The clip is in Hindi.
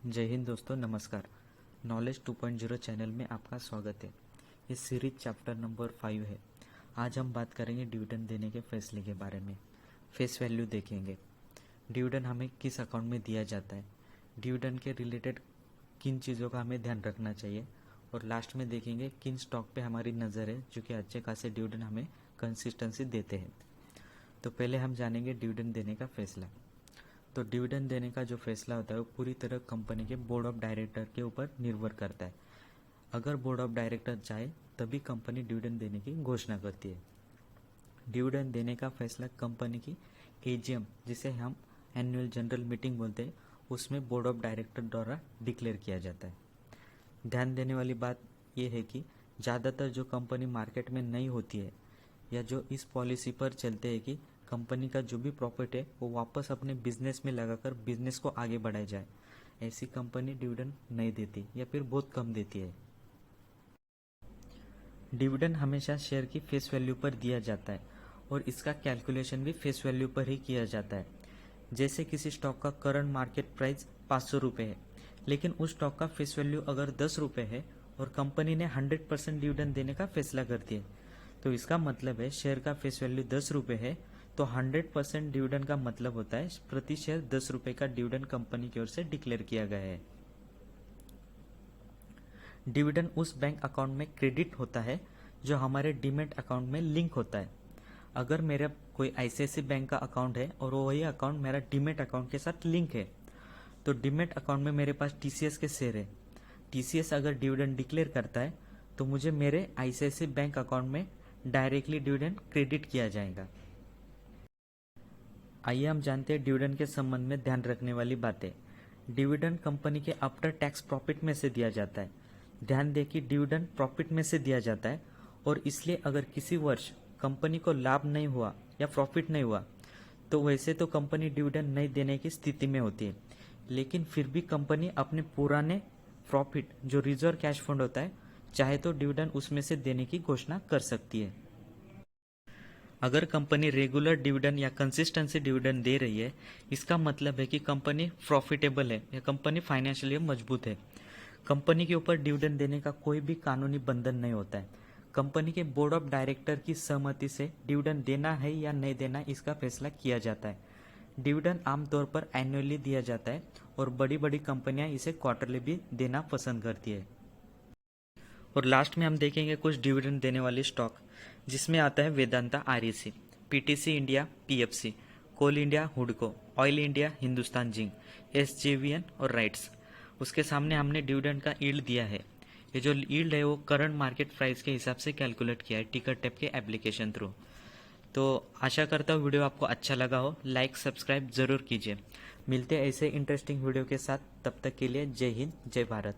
जय हिंद दोस्तों, नमस्कार। नॉलेज 2.0 चैनल में आपका स्वागत है। ये सीरीज चैप्टर नंबर 5 है। आज हम बात करेंगे डिविडेंड देने के फैसले के बारे में। फेस वैल्यू देखेंगे, डिविडेंड हमें किस अकाउंट में दिया जाता है, डिविडेंड के रिलेटेड किन चीज़ों का हमें ध्यान रखना चाहिए, और लास्ट में देखेंगे किन स्टॉक पे हमारी नज़र है जो कि अच्छे खासे डिविडेंड हमें कंसिस्टेंसी देते हैं। तो पहले हम जानेंगे डिविडेंड देने का फैसला। तो डिविडेंड देने का जो फैसला होता है वो पूरी तरह कंपनी के बोर्ड ऑफ डायरेक्टर के ऊपर निर्भर करता है। अगर बोर्ड ऑफ डायरेक्टर चाहे तभी कंपनी डिविडेंड देने की घोषणा करती है। डिविडेंड देने का फैसला कंपनी की एजीएम, जिसे हम एनुअल जनरल मीटिंग बोलते हैं, उसमें बोर्ड ऑफ डायरेक्टर द्वारा डिक्लेयर किया जाता है। ध्यान देने वाली बात यह है कि ज़्यादातर जो कंपनी मार्केट में नहीं होती है या जो इस पॉलिसी पर चलते हैं कि कंपनी का जो भी प्रॉफिट है वो वापस अपने बिजनेस में लगाकर बिजनेस को आगे बढ़ाया जाए, ऐसी कंपनी डिविडेंड नहीं देती या फिर बहुत कम देती है। डिविडेंड हमेशा शेयर की फेस वैल्यू पर दिया जाता है और इसका कैलकुलेशन भी फेस वैल्यू पर ही किया जाता है। जैसे किसी स्टॉक का करंट मार्केट प्राइस 500 रुपये है, लेकिन उस स्टॉक का फेस वैल्यू अगर 10 रुपये है और कंपनी ने 100% डिविडेंड देने का फैसला करती है, तो इसका मतलब है शेयर का फेस वैल्यू 10 रुपये है, तो 100% डिविडेंड का मतलब होता है प्रति शेयर 10 रुपये का डिविडेंड कंपनी की ओर से डिक्लेयर किया गया है। डिविडेंड उस बैंक अकाउंट में क्रेडिट होता है जो हमारे डीमैट अकाउंट में लिंक होता है। अगर मेरा कोई आईसीआईसीआई बैंक का अकाउंट है और वही अकाउंट मेरा डीमैट अकाउंट के साथ लिंक है, तो डीमैट अकाउंट में मेरे पास टीसीएस के शेयर है। टीसीएस अगर डिविडेंड डिक्लेयर करता है तो मुझे मेरे आईसीआईसीआई बैंक अकाउंट में डायरेक्टली डिविडेंड क्रेडिट किया जाएगा। आइए हम जानते हैं डिविडेंड के संबंध में ध्यान रखने वाली बातें। डिविडेंड कंपनी के आफ्टर टैक्स प्रॉफिट में से दिया जाता है। ध्यान दें कि डिविडेंड प्रॉफिट में से दिया जाता है और इसलिए अगर किसी वर्ष कंपनी को लाभ नहीं हुआ या प्रॉफिट नहीं हुआ तो वैसे तो कंपनी डिविडेंड नहीं देने की स्थिति में होती है, लेकिन फिर भी कंपनी अपने पुराने प्रॉफिट जो रिजर्व कैश फंड होता है चाहे तो डिविडेंड उसमें से देने की घोषणा कर सकती है। अगर कंपनी रेगुलर डिविडेंड या कंसिस्टेंसी डिविडेंड दे रही है, इसका मतलब है कि कंपनी प्रॉफिटेबल है या कंपनी फाइनेंशियली मजबूत है। कंपनी के ऊपर डिविडेंड देने का कोई भी कानूनी बंधन नहीं होता है। कंपनी के बोर्ड ऑफ डायरेक्टर की सहमति से डिविडेंड देना है या नहीं देना इसका फैसला किया जाता है। डिविडेंड आमतौर पर एनुअली दिया जाता है और बड़ी बड़ी कंपनियां इसे क्वार्टरली भी देना पसंद करती है। और लास्ट में हम देखेंगे कुछ डिविडेंड देने वाले स्टॉक, जिसमें आता है Vedanta REC, PTC India PFC, Coal India हुडको, ऑयल इंडिया हिंदुस्तान जिंक, एसजेवीएन और राइट्स। उसके सामने हमने डिविडेंड का यील्ड दिया है। ये जो यील्ड है वो करंट मार्केट प्राइस के हिसाब से कैलकुलेट किया है टिकर टैप के एप्लीकेशन थ्रू। तो आशा करता हूँ वीडियो आपको अच्छा लगा हो। लाइक सब्सक्राइब जरूर कीजिए। मिलते हैं ऐसे इंटरेस्टिंग वीडियो के साथ, तब तक के लिए जय हिंद जय भारत।